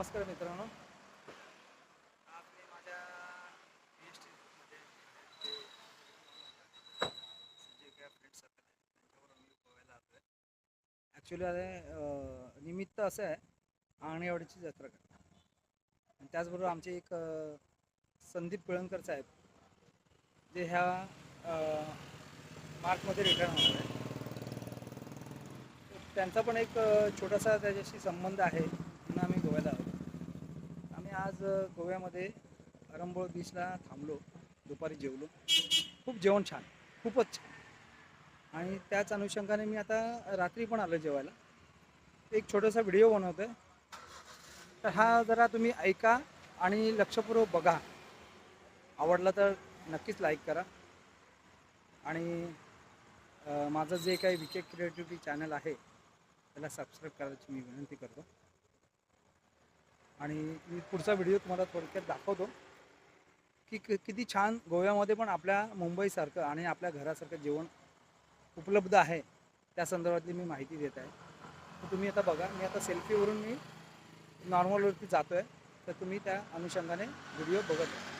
नमस्कार मित्रांनो. आज मी माझ्या PhD मध्ये जे काही फ्रेंड सर्कल आहे त्यांच्याबरोबर मी गोव्याला आलो आहे. ॲक्च्युली आता निमित्त असं आहे आंगणेवाडीची जत्रा करता आणि त्याचबरोबर आमचे एक संदीप पिळणकर साहेब जे ह्या मार्चमध्ये रिटायर होणार आहे. त्यांचा पण एक छोटासा त्याच्याशी संबंध आहे म्हणून आम्ही गोव्याला आलो. आम्ही आज गोव्यामध्ये आरंभोळ बीचला थांबलो, दुपारी जेवलो. खूप जेवण छान, खूपच छान. आणि त्याच अनुषंगाने मी आता रात्री पण आलो जेवायला. एक छोटासा व्हिडिओ बनवतो आहे, तर हा जरा तुम्ही ऐका आणि लक्षपूर्वक बघा. आवडला तर नक्कीच लाईक करा आणि माझं जे काही विके क्रिएटिव्हिटी चॅनल आहे त्याला सबस्क्राईब करायची मी विनंती करतो. आणि मी पुढचा व्हिडिओ तुम्हाला थोडक्यात दाखवतो की किती छान गोव्यामध्ये पण आपल्या मुंबईसारखं आणि आपल्या घरासारखं जेवण उपलब्ध आहे. त्या संदर्भातली मी माहिती देत आहे. तर तुम्ही आता बघा, मी आता सेल्फीवरून मी नॉर्मलवरती जातो आहे, तर तुम्ही त्या अनुषंगाने व्हिडिओ बघत आहे.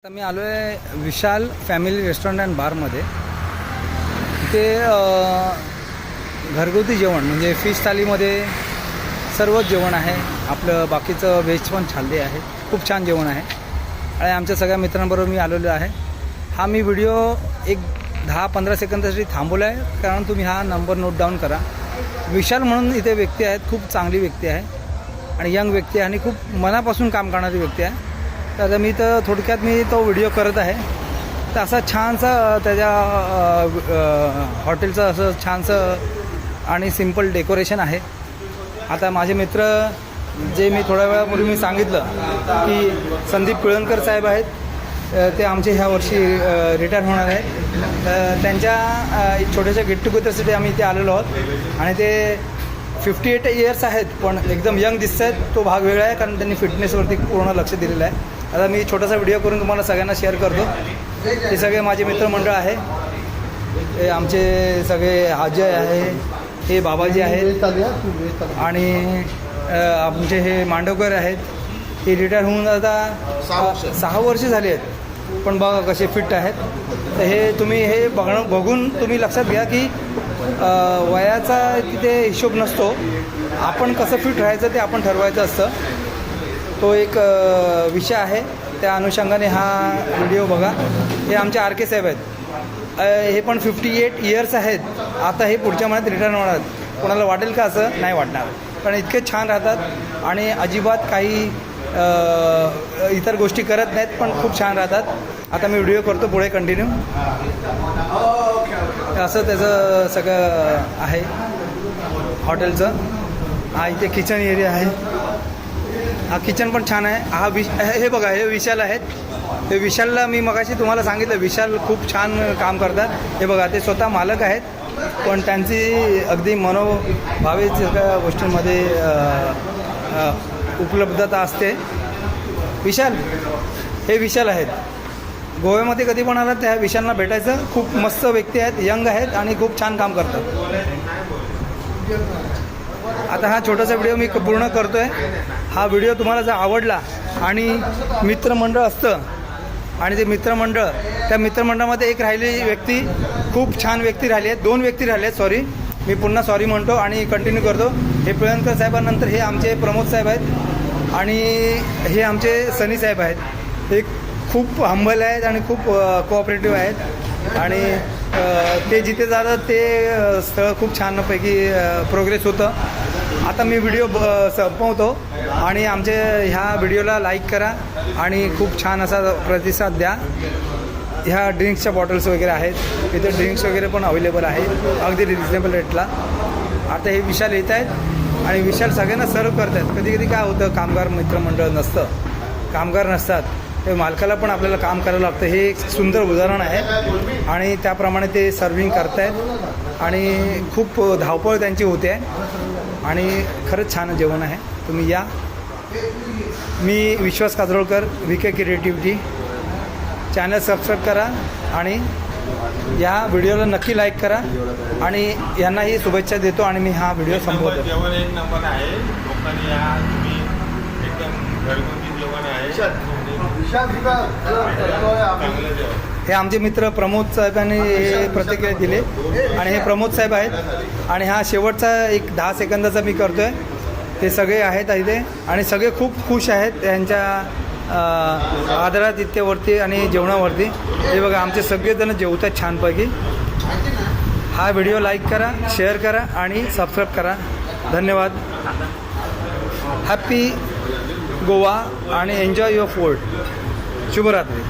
आता मी आलो आहे विशाल फॅमिली रेस्टॉरंट अँड बारमध्ये. ते घरगुती जेवण म्हणजे फिश थालीमध्ये सर्वच जेवण आहे. आपलं बाकीचं व्हेज पण छानले आहे, खूप छान जेवण आहे. आणि आमच्या सगळ्या मित्रांबरोबर मी आलेलो आहे. हा मी व्हिडिओ एक 10-15 सेकंदासाठी थांबवला आहे, कारण तुम्ही हा नंबर नोट डाऊन करा. विशाल म्हणून इथे व्यक्ती आहेत, खूप चांगली व्यक्ती आहे आणि यंग व्यक्ती आहे आणि खूप मनापासून काम करणारी व्यक्ती आहे. तर आता मी तर थोडक्यात मी तो व्हिडिओ करत आहे. तर असा छानसा त्याच्या हॉटेलचं असं छानसं आणि सिम्पल डेकोरेशन आहे. आता माझे मित्र जे मी थोड्या वेळापूर्वी मी सांगितलं की संदीप पिळणकर साहेब आहेत, ते आमचे ह्या वर्षी रिटायर होणार आहेत. त्यांच्या एक छोट्याशा गेट टुगेदरसाठी आम्ही इथे आलेलो आहोत. आणि ते 58 इयर्स आहेत, पण एकदम यंग दिसत आहेत. तो भाग वेगळा आहे, कारण त्यांनी फिटनेसवरती पूर्ण लक्ष दिलेलं आहे. आता मी छोटासा व्हिडिओ करून तुम्हाला सगळ्यांना शेअर करतो. हे सगळे माझे मित्रमंडळ आहे. हे आमचे सगळे अजय आहे, हे बाबाजी आहेत आणि आमचे हे मांडवकर आहेत. हे रिटायर होऊन आता 6 वर्ष झाली आहेत, पण बघा कसे फिट आहेत. तर हे तुम्ही हे बघून तुम्ही लक्षात घ्या की वयाचा तिथे हिशोब नसतो. आपण कसं फिट राहायचं ते आपण ठरवायचं असतं. तो एक विषय आहे. त्या अनुषंगाने हा व्हिडिओ बघा. हे आमचे RK साहेब आहेत. हे पण 58 इयर्स आहेत. आता हे पुढच्या महिन्यात रिटर्न होणार. कोणाला वाटेल का असं? नाही वाटणार, पण इतके छान राहतात आणि अजिबात काही इतर गोष्टी करत नाहीत, पण खूप छान राहतात. आता मी व्हिडिओ करतो पुढे कंटिन्यू. असं त्याचं सगळं आहे हॉटेलचं. हा इथे किचन एरिया आहे. हा किचन पण छान आहे. हा हे बघा, हे विशाल आहेत. हे विशालला मी मगाशी तुम्हाला सांगितलं, विशाल खूप छान काम करतात. हे बघा, ते स्वतः मालक आहेत, पण त्यांची अगदी मनोभावे सगळ्या गोष्टींमध्ये उपलब्धता असते. विशाल, हे विशाल आहेत. गोव्यामध्ये कधी पण आलात त्या विशालना भेटायचं. खूप मस्त व्यक्ती आहेत, यंग आहेत आणि खूप छान काम करतात. आता हा छोटासा व्हिडिओ मी पूर्ण करतो आहे. हा व्हिडिओ तुम्हाला जर आवडला आणि मित्रमंडळ असतं आणि ते मित्रमंडळ, त्या मित्रमंडळामध्ये एक राहिलेली व्यक्ती, खूप छान व्यक्ती राहिली आहेत, 2 व्यक्ती राहिले आहेत. सॉरी, मी पुन्हा सॉरी म्हणतो आणि कंटिन्यू करतो. हे पिळणकर साहेबांनंतर हे आमचे प्रमोद साहेब आहेत आणि हे आमचे सनी साहेब आहेत. हे खूप हंबल आहेत आणि खूप कोऑपरेटिव्ह आहेत आणि ते जिथे जातात ते स्थळ खूप छानपैकी प्रोग्रेस होतं. आता मी व्हिडिओ संपवतो आणि आमचे ह्या व्हिडिओला लाईक करा आणि खूप छान असा प्रतिसाद द्या. ह्या ड्रिंक्सच्या बॉटल्स वगैरे आहेत, इथे ड्रिंक्स वगैरे पण अवेलेबल आहे अगदी रिजनेबल रेटला. आता हे विशाल येत आहेत आणि विशाल सगळ्यांना सर्व करत आहेत. कधी कधी काय होतं, कामगार मित्रमंडळ नसतं, कामगार नसतात, ते मालकाला पण आपल्याला काम करावं लागतं. हे एक सुंदर उदाहरण आहे आणि त्याप्रमाणे ते सर्विंग करत आहेत आणि खूप धावपळ त्यांची होते आणि खरंच छान जेवण आहे. तुम्ही या. मी विश्वास काजरोळकर, विके क्रिएटिव्हिटी. चॅनल सबस्क्राईब करा आणि या व्हिडिओला नक्की लाईक करा आणि यांनाही शुभेच्छा देतो आणि मी हा व्हिडिओ संपवतो. जेवण एक नंबर आहे. लोकांनी या तुम्ही एकदम घरगुती जेवण आहे. चांगलं जेवण. हे आमचे मित्र प्रमोद साहेबांनी हे प्रतिक्रिया दिले आणि हे प्रमोद साहेब आहेत आणि हा शेवटचा एक 10 सेकंदाचा मी करतो आहे. ते सगळे आहेत इथे आणि सगळे खूप खुश आहेत यांच्या आदरातिथ्यावरती आणि जेवणावरती. हे बघा आमचे सगळेजण जेवतात छानपैकी. हा व्हिडिओ लाईक करा, शेअर करा आणि सबस्क्राईब करा. धन्यवाद. हॅपी गोवा आणि एन्जॉय युअर फूड. शुभरात्री.